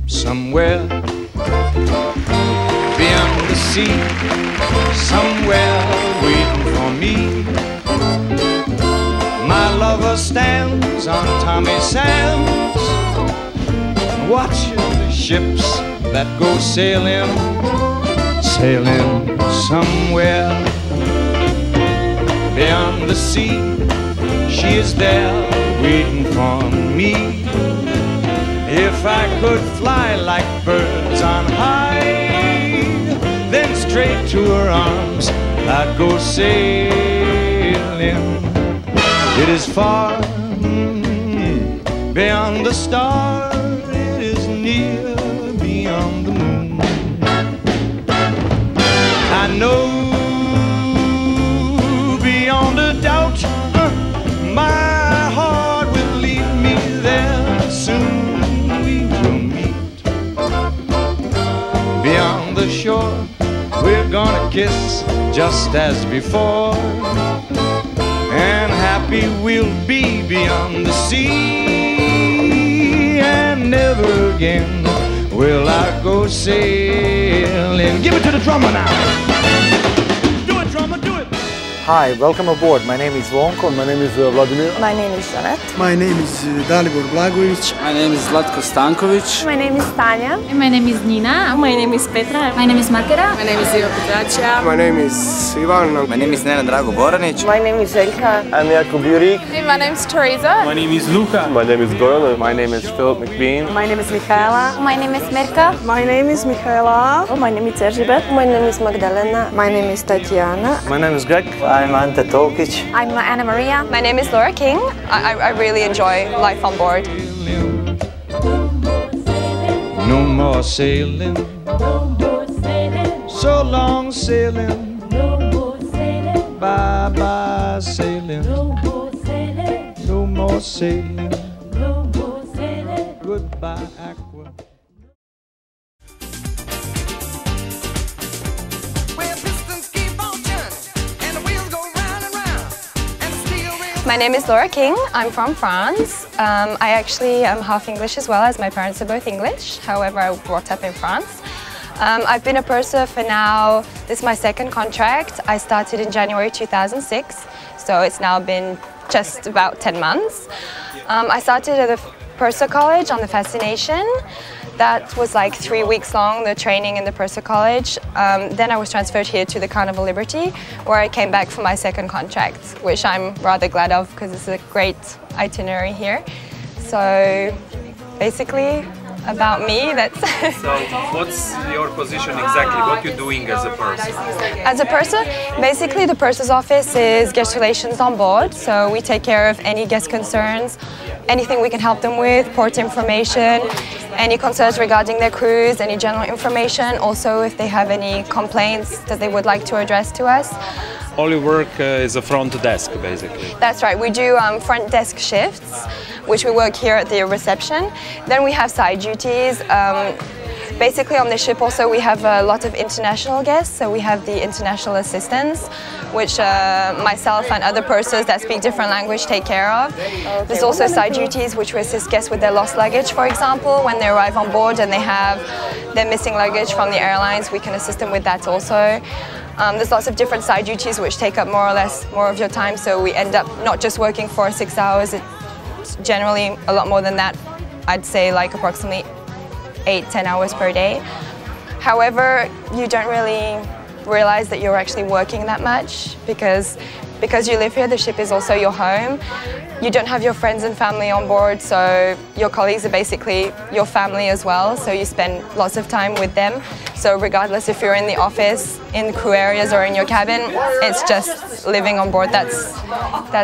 somewhere beyond the sea, somewhere waiting for me. My lover stands on Tommy Sands, watching the ships that go sailing, sailing somewhere beyond the sea. She is there waiting for me. If I could fly like birds on high, then straight to her arms I'd go sailing. It is far beyond the star, it is near beyond the moon. I know beyond a doubt my heart will lead me there. Soon we will meet beyond the shore. We're gonna kiss just as before, and happy we'll be beyond the sea. And never again will I go sailing. Give it to the drummer now. Do it, drummer, do it. Hi, welcome aboard. My name is Zvonko. My name is Vladimir. My name is Janet. My name is Dalibor Blagovic. My name is Zlatko Stankovic. My name is Tanja. My name is Nina. My name is Petra. My name is Makera. My name is Ivo Petračija. My name is Ivan. My name is Nenad Drago Boranic. My name is Elka. I'm Jakub Jurik. Hey, my name is Teresa. My name is Luka. My name is Goran. My name is Philip McBean. My name is Michaela. My name is Mirka. My name is Michaela. My name is Erzsébet. My name is Magdalena. My name is Tatiana. My name is Greg. I'm Ante Tokic. I'm Anna Maria. My name is Laura King. I really enjoy life on board. No more sailing, so long sailing, bye bye sailing, no more sailing, goodbye aqua. My name is Laura King. I'm from France. I actually am half English as well, as my parents are both English. However, I brought up in France. I've been a purser for now, this is my second contract. I started in January 2006, so it's now been just about 10 months. I started at the Purser College on the Fascination. That was like 3 weeks long, the training in the Purser College. Then I was transferred here to the Carnival Liberty, where I came back for my second contract, which I'm rather glad of because it's a great itinerary here. So basically, about me, that's... So what's your position exactly? What you're doing as a purser? As a purser, basically the purser's office is guest relations on board. So we take care of any guest concerns, anything we can help them with, port information, any concerns regarding their cruise, any general information. Also, if they have any complaints that they would like to address to us. All your work is a front desk, basically. That's right. We do front desk shifts, which we work here at the reception. Then we have side duties. Basically on the ship also we have a lot of international guests, so we have the international assistants, which myself and other pursers that speak different language take care of. There's also side duties which we assist guests with their lost luggage, for example. When they arrive on board and they have their missing luggage from the airlines, we can assist them with that also. There's lots of different side duties which take up more or less more of your time, so we end up not just working for 6 hours, it's generally a lot more than that. I'd say like approximately 8–10 hours per day. However, you don't really realize that you're actually working that much because you live here, the ship is also your home. You don't have your friends and family on board, so your colleagues are basically your family as well, so you spend lots of time with them. So regardless if you're in the office, in the crew areas or in your cabin, it's just living on board. That's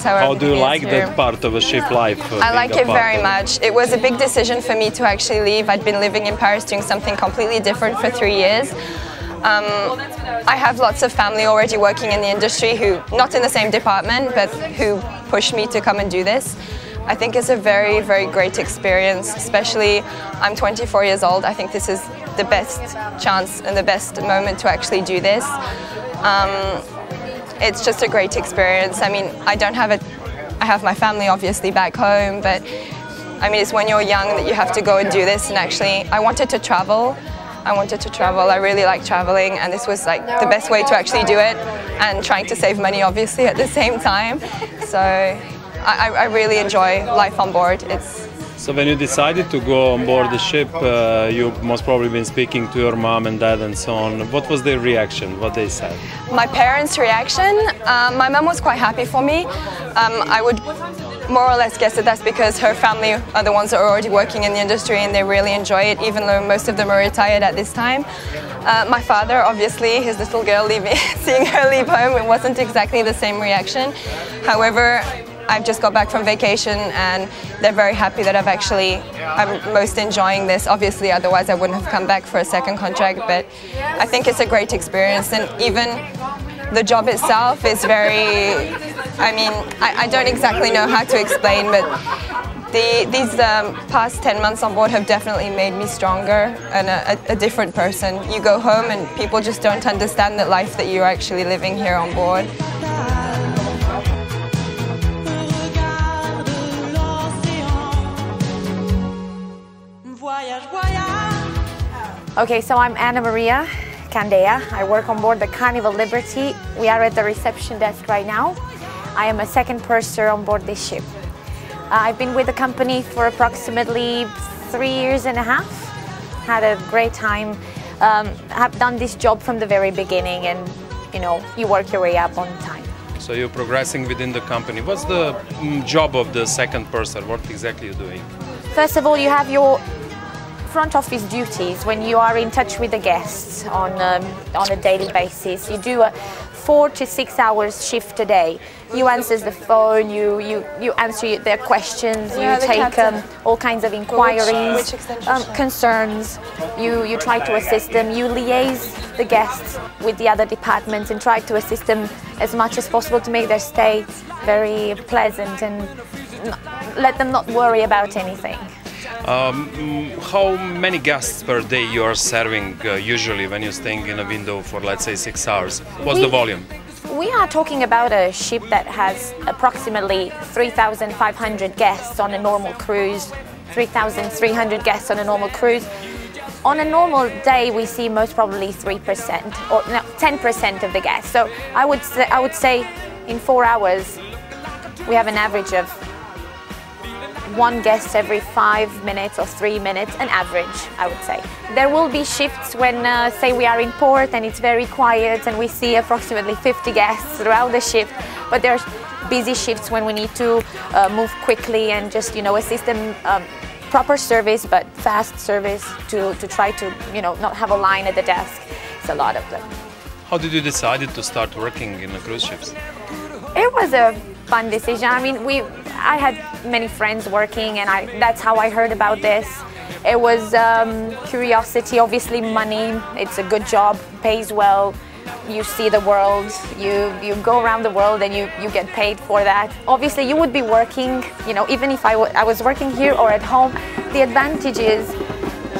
how How do you like here. that part of a ship life? I like it very much. It was a big decision for me to actually leave. I'd been living in Paris doing something completely different for 3 years. I have lots of family already working in the industry who, not in the same department, but who pushed me to come and do this. I think it's a very, very great experience, especially I'm 24 years old. I think this is the best chance and the best moment to actually do this. It's just a great experience. I mean, I have my family obviously back home, but I mean, it's when you're young that you have to go and do this, and actually I wanted to travel. I really like traveling, and this was like the best way to actually do it, and trying to save money obviously at the same time. So I really enjoy life on board. So when you decided to go on board the ship, you most probably been speaking to your mom and dad and so on. What was their reaction? What they said? My parents' reaction? My mom was quite happy for me. I would more or less guess that that's because her family are the ones that are already working in the industry and they really enjoy it, even though most of them are retired at this time. My father, obviously, his little girl seeing her leave home, it wasn't exactly the same reaction. However, I've just got back from vacation and they're very happy that I'm most enjoying this. Obviously, otherwise I wouldn't have come back for a second contract, but I think it's a great experience, and even the job itself is very, I don't exactly know how to explain, but these past 10 months on board have definitely made me stronger and a different person. You go home and people just don't understand the life that you're actually living here on board. Okay, so I'm Anna Maria Candea. I work on board the Carnival Liberty. We are at the reception desk right now. I am a second purser on board this ship. I've been with the company for approximately 3 years and a half. Had a great time. Have done this job from the very beginning, and you work your way up on time. So you're progressing within the company. What's the job of the second purser? What exactly are you doing? First of all, you have your front office duties when you are in touch with the guests on a daily basis. You do a 4 to 6 hours shift a day. You answer the phone, you answer their questions, you take all kinds of inquiries, concerns, you try to assist them, you liaise the guests with the other departments and try to assist them as much as possible to make their stay very pleasant and let them not worry about anything. How many guests per day you are serving usually when you're staying in a window for, let's say, 6 hours? What's the volume? We are talking about a ship that has approximately 3,500 guests on a normal cruise, 3,300 guests on a normal cruise. On a normal day, we see most probably 3% or no, 10% of the guests. So I would say in 4 hours, we have an average of 1 guest every 5 minutes or 3 minutes, an average, I would say. There will be shifts when, say, we are in port and it's very quiet and we see approximately 50 guests throughout the shift, but there's busy shifts when we need to move quickly and just, assist them, proper service, but fast service to try to, not have a line at the desk. It's a lot of them. How did you decide to start working in the cruise ships? It was a fun decision. I had many friends working, and that's how I heard about this. It was curiosity, obviously money. It's a good job, pays well. You see the world, you go around the world and you get paid for that. Obviously you would be working, even if I was working here or at home. The advantage is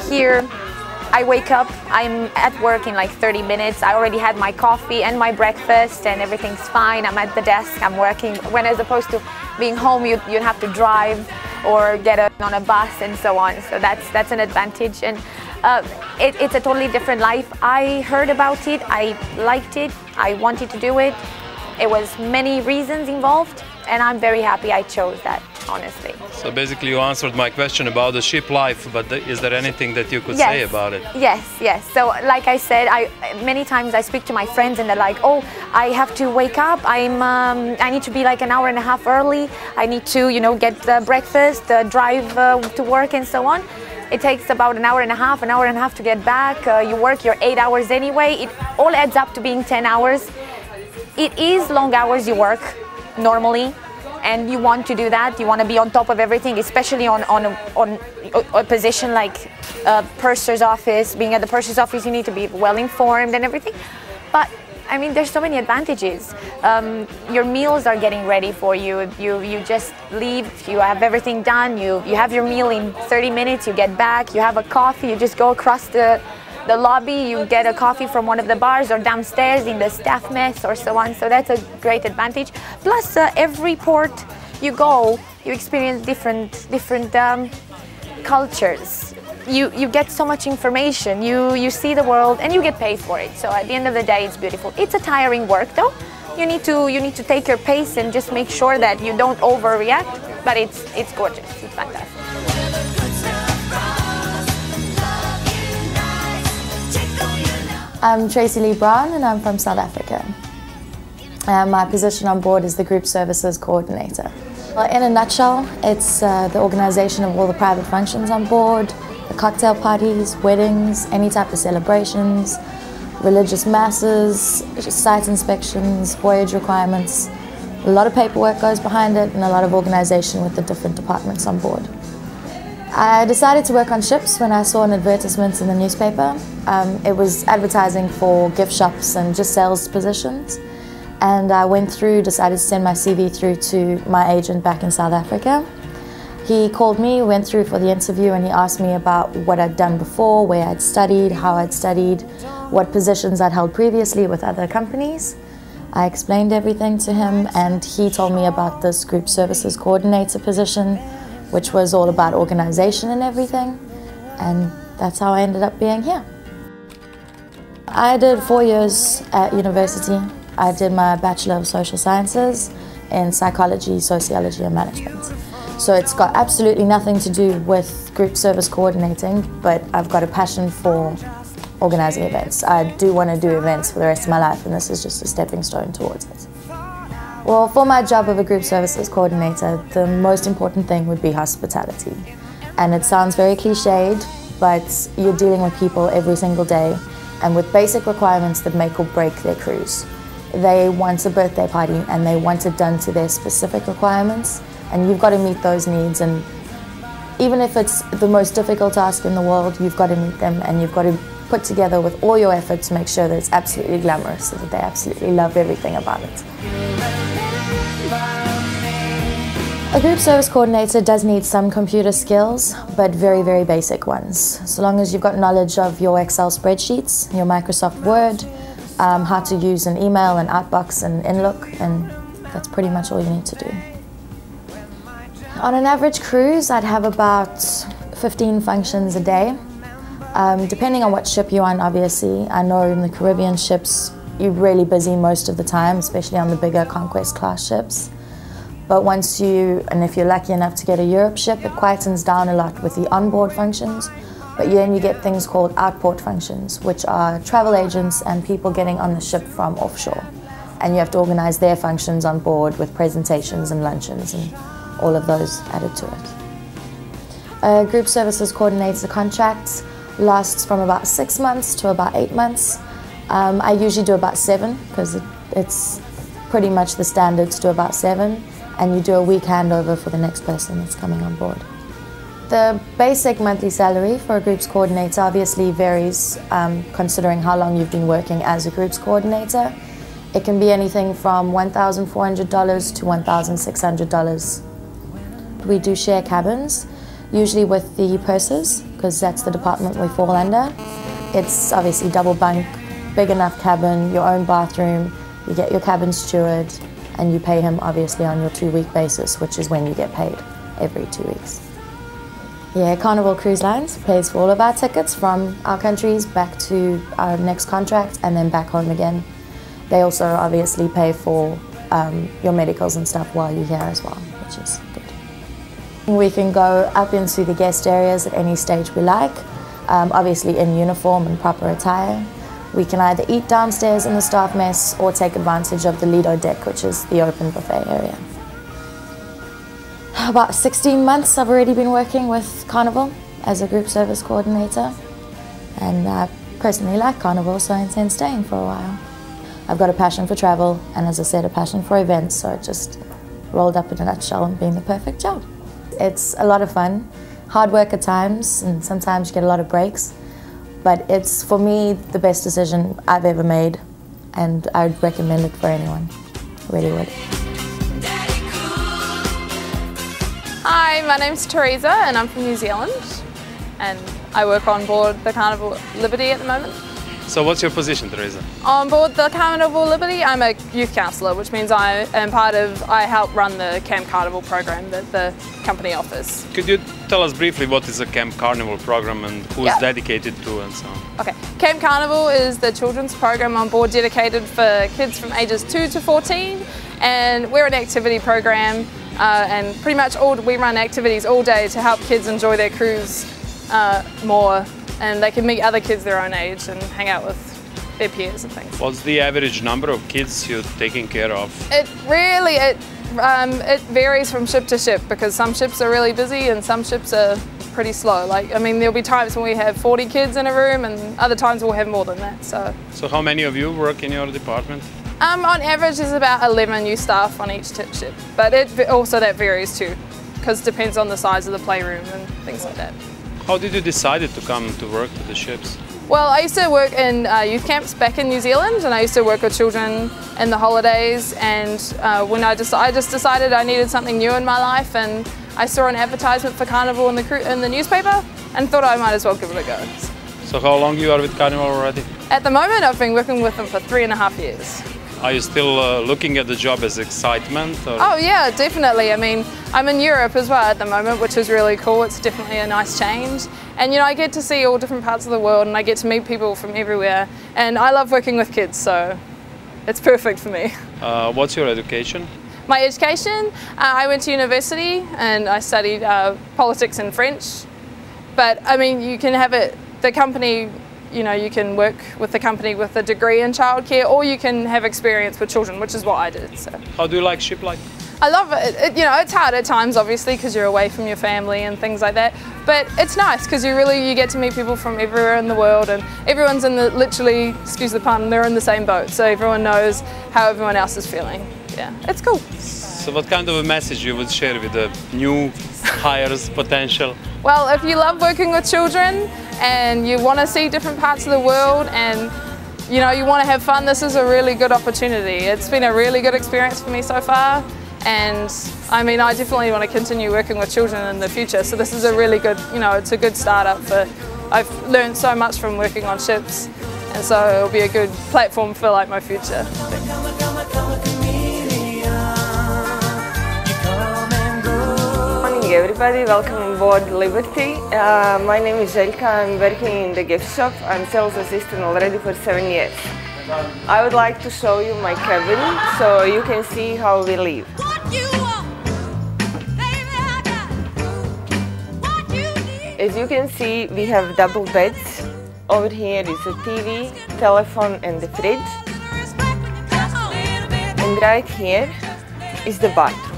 here, I wake up, I'm at work in like 30 minutes. I already had my coffee and my breakfast and everything's fine. I'm at the desk, I'm working. When as opposed to being home, you'd have to drive or get on a bus and so on. So that's an advantage. And it's a totally different life. I heard about it, I liked it, I wanted to do it. It was many reasons involved, and I'm very happy I chose that, honestly. So basically you answered my question about the ship life, but is there anything that you could say about it? Yes. So like I said, many times I speak to my friends and they're like, oh, I have to wake up, I need to be like an hour and a half early, I need to, get the breakfast, drive to work and so on. It takes about an hour and a half to get back. You work your 8 hours anyway. It all adds up to being 10 hours. It is long hours you work normally, and you want to do that. You want to be on top of everything, especially on a position like purser's office. Being at the purser's office, you need to be well informed and everything. But there's so many advantages. Your meals are getting ready for you. You just leave, you have everything done, you have your meal in 30 minutes, you get back, you have a coffee, you just go across the lobby, you get a coffee from one of the bars or downstairs in the staff mess or so on. So that's a great advantage. Plus, every port you go, you experience different cultures. You get so much information, you see the world, and you get paid for it. So at the end of the day, it's beautiful. It's a tiring work though. You need to take your pace and just make sure that you don't overreact, but it's gorgeous, it's fantastic. I'm Tracy Lee Brown and I'm from South Africa. My position on board is the Group Services Coordinator. Well, in a nutshell, it's the organisation of all the private functions on board, the cocktail parties, weddings, any type of celebrations, religious masses, site inspections, voyage requirements. A lot of paperwork goes behind it and a lot of organisation with the different departments on board. I decided to work on ships when I saw an advertisement in the newspaper. It was advertising for gift shops and just sales positions. And I went through, decided to send my CV through to my agent back in South Africa. He called me, went through for the interview, and he asked me about what I'd done before, where I'd studied, how I'd studied, what positions I'd held previously with other companies. I explained everything to him, and he told me about this Group Services Coordinator position, which was all about organisation and everything, and that's how I ended up being here. I did 4 years at university. I did my Bachelor of Social Sciences in Psychology, Sociology and Management. So it's got absolutely nothing to do with group service coordinating, but I've got a passion for organising events. I do want to do events for the rest of my life, and this is just a stepping stone towards it. Well, for my job of a Group Services Coordinator, the most important thing would be hospitality. And it sounds very cliched, but you're dealing with people every single day and with basic requirements that make or break their cruise. They want a birthday party and they want it done to their specific requirements, and you've got to meet those needs. And even if it's the most difficult task in the world, you've got to meet them, and you've got to put together with all your effort to make sure that it's absolutely glamorous, so that they absolutely love everything about it. A group service coordinator does need some computer skills, but very, very basic ones. So long as you've got knowledge of your Excel spreadsheets, your Microsoft Word, how to use an email and Outbox and Inlook, and that's pretty much all you need to do. On an average cruise, I'd have about 15 functions a day. Depending on what ship you're on, obviously. I know in the Caribbean ships, you're really busy most of the time, especially on the bigger Conquest class ships. But once and if you're lucky enough to get a Europe ship, it quietens down a lot with the onboard functions. But then you get things called outport functions, which are travel agents and people getting on the ship from offshore. And you have to organize their functions on board with presentations and luncheons and all of those added to it. A Group Services Coordinator contract lasts from about 6 months to about 8 months. I usually do about 7 because it's pretty much the standard to do about 7, and you do a week handover for the next person that's coming on board. The basic monthly salary for a groups coordinator obviously varies considering how long you've been working as a groups coordinator. It can be anything from $1,400 to $1,600. We do share cabins, usually with the pursers, because that's the department we fall under. It's obviously double bunk, big enough cabin, your own bathroom, you get your cabin steward, and you pay him obviously on your 2-week basis, which is when you get paid, every 2 weeks. Yeah, Carnival Cruise Lines pays for all of our tickets from our countries back to our next contract and then back home again. They also obviously pay for your medicals and stuff while you're here as well, which is good. We can go up into the guest areas at any stage we like, obviously in uniform and proper attire. We can either eat downstairs in the staff mess or take advantage of the Lido deck, which is the open buffet area. About 16 months I've already been working with Carnival as a group service coordinator, and I personally like Carnival, so I intend staying for a while. I've got a passion for travel and, as I said, a passion for events, so it just rolled up in a nutshell and being the perfect job. It's a lot of fun, hard work at times, and sometimes you get a lot of breaks, but it's, for me, the best decision I've ever made, and I would recommend it for anyone. I really would. Hi, my name's Teresa and I'm from New Zealand, and I work on board the Carnival Liberty at the moment. So what's your position, Teresa? On board the Carnival Liberty, I'm a youth counsellor, which means I help run the Camp Carnival program that the company offers. Could you tell us briefly what is a Camp Carnival program and who is dedicated to and so on? Okay, Camp Carnival is the children's program on board dedicated for kids from ages 2 to 14, and we're an activity program and pretty much we run activities all day to help kids enjoy their cruise more, and they can meet other kids their own age and hang out with their peers and things. What's the average number of kids you're taking care of? It varies from ship to ship because some ships are really busy and some ships are pretty slow. Like, I mean, there'll be times when we have 40 kids in a room and other times we'll have more than that. So how many of you work in your department? On average, there's about 11 new staff on each ship, but that varies too, because it depends on the size of the playroom and things like that. How did you decide to come to work to the ships? Well, I used to work in youth camps back in New Zealand, and I used to work with children in the holidays, and when I just decided I needed something new in my life, and I saw an advertisement for Carnival in the newspaper and thought I might as well give it a go. So how long you are with Carnival already? At the moment, I've been working with them for 3.5 years. Are you still looking at the job as excitement? Or? Oh yeah, definitely. I mean, I'm in Europe as well at the moment, which is really cool. It's definitely a nice change. And you know, I get to see all different parts of the world and I get to meet people from everywhere. And I love working with kids, so it's perfect for me. What's your education? My education? I went to university and I studied politics and French. But I mean, you can have the company, you know, you can work with the company with a degree in childcare, or you can have experience with children, which is what I did. So. How do you like ship life? I love it. You know, it's hard at times, obviously, because you're away from your family and things like that. But it's nice because you get to meet people from everywhere in the world, and everyone's literally, excuse the pun, they're in the same boat. So everyone knows how everyone else is feeling. Yeah, it's cool. So what kind of a message you would share with the new hires potential? Well, if you love working with children and you want to see different parts of the world and you know you want to have fun, this is a really good opportunity. It's been a really good experience for me so far, and I mean I definitely want to continue working with children in the future. So this is a really good, you know, it's a good startup for. I've learned so much from working on ships, and so it'll be a good platform for like my future. Everybody, welcome on board Liberty. My name is Željka, I'm working in the gift shop. I'm sales assistant already for 7 years. I would like to show you my cabin so you can see how we live. As you can see, we have double beds. Over here is a TV, telephone and the fridge. And right here is the bathroom.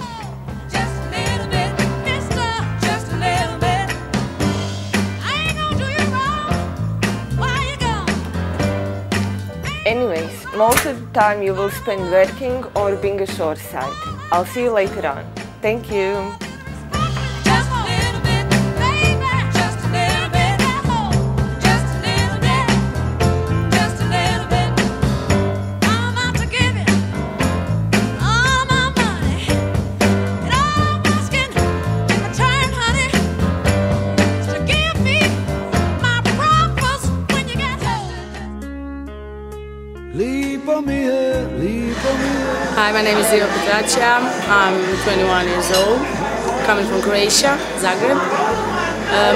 Anyways, most of the time you will spend working or being a shoreside. I'll see you later on. Thank you. Hi, my name is Iva Petracia. I'm 21 years old, coming from Croatia, Zagreb.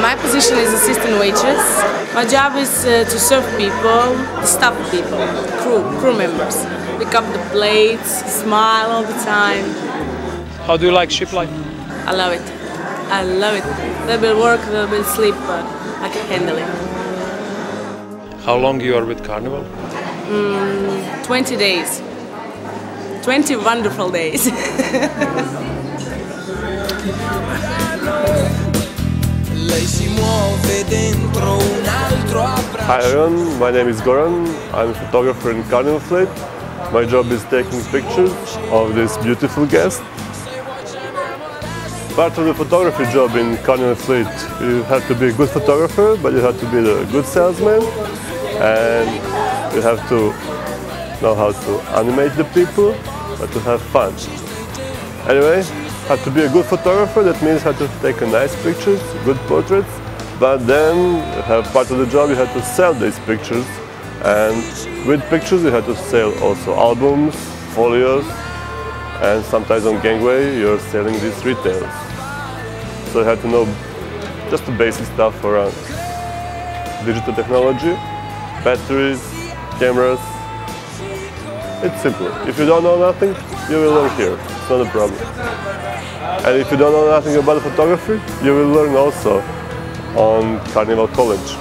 My position is assistant waitress. My job is to serve people, staff people, crew members. Pick up the plates, smile all the time. How do you like ship life? I love it. I love it. A little bit work, a little bit sleep, but I can handle it. How long you are with Carnival? 20 days. 20 wonderful days. Hi everyone, my name is Goran. I'm a photographer in Carnival Fleet. My job is taking pictures of this beautiful guest. Part of the photography job in Carnival Fleet, you have to be a good photographer, but you have to be a good salesman, and you have to know how to animate the people, but to have fun. Anyway, have to be a good photographer. That means have to take nice pictures, good portraits, but then you have part of the job you have to sell these pictures And with pictures you have to sell also albums, folios, and sometimes on gangway you're selling these retails. So you have to know just the basic stuff around digital technology, batteries, cameras. It's simple. If you don't know nothing, you will learn here. It's not a problem. And if you don't know nothing about photography, you will learn also on Carnival College.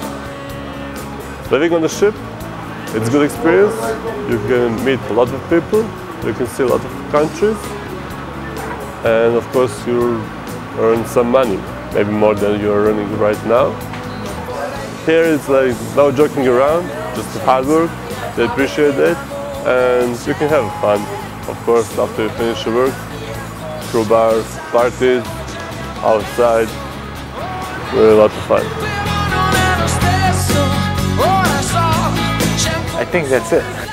Living on the ship, it's a good experience. You can meet a lot of people, you can see a lot of countries, and of course you earn some money, maybe more than you are earning right now. Here it's like no joking around, just hard work, they appreciate it, and you can have fun. Of course, after you finish your work, through bars, parties, outside, really a lot of fun. I think that's it.